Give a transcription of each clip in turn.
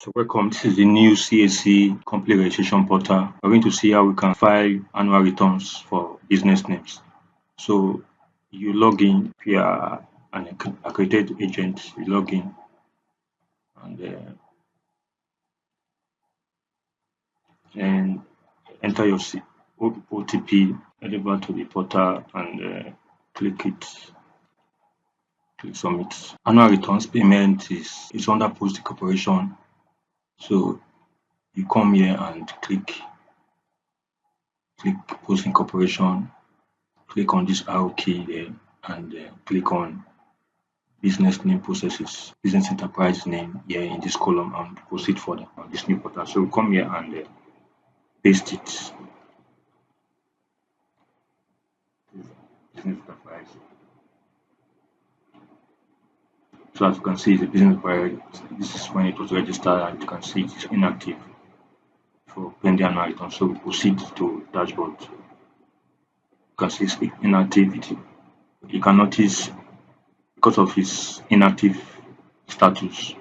So welcome, this is the new CAC company registration portal. We're going to see how we can file annual returns for business names. So you log in, if you are an accredited agent, you log in and then enter your OTP, deliver to the portal and click it, click submit. Annual returns payment is under post corporation. So you come here and click post incorporation, click on this arrow key there and click on business name processes, business enterprise name here in this column and proceed further on this new portal. So we come here and paste it. Business enterprise. So as you can see, the business enterprise, this is when it was registered and you can see it is inactive for pending annual return. So we proceed to dashboard. You can see it's inactive. You can notice because of its inactive status,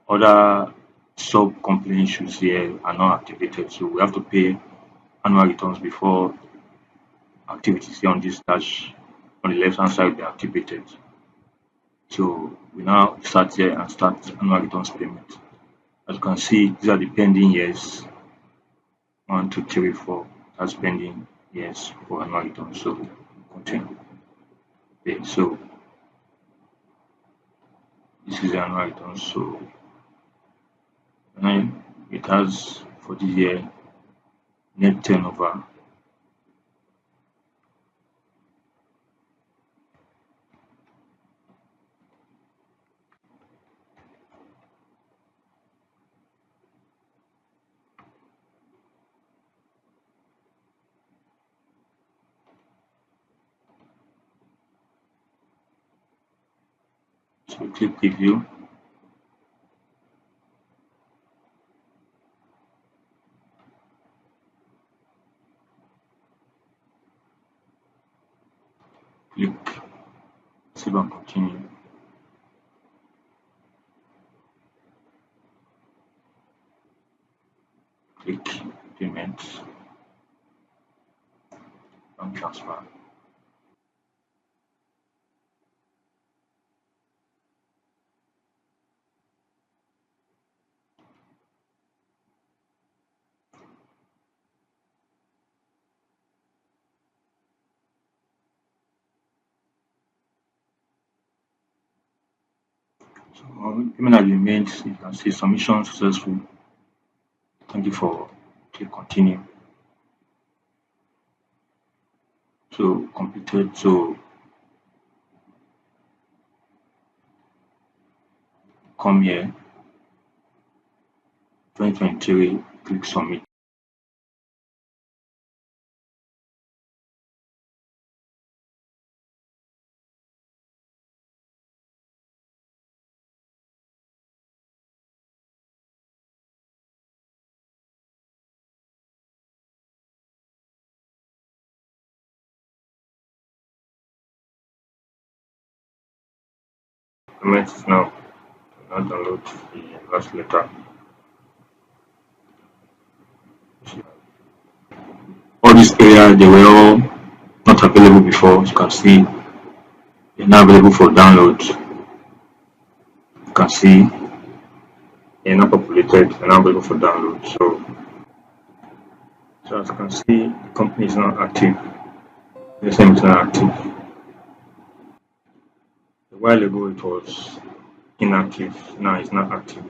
other sub company issues here are not activated. So we have to pay annual returns before activities here on this dash on the left hand side be activated. So we now start here and start annual returns payment. As you can see, these are the pending years 1, 2, 3, 4. That's pending years for annual returns. So continue. Okay, so this is the annual return. So now it has for this year net turnover, so click preview. Click save and continue. Click payments, bank transfer. So payment has been made. You can see submission successful. Thank you for click continue. So completed. So come here 2023, click submit. Payment is now download the last letter. All these areas they were all not available before. As you can see, they're now available for download. You can see they're not populated, they're now available for download. So as you can see, the company is not active. The same is not active. A while ago it was inactive, now it's not active.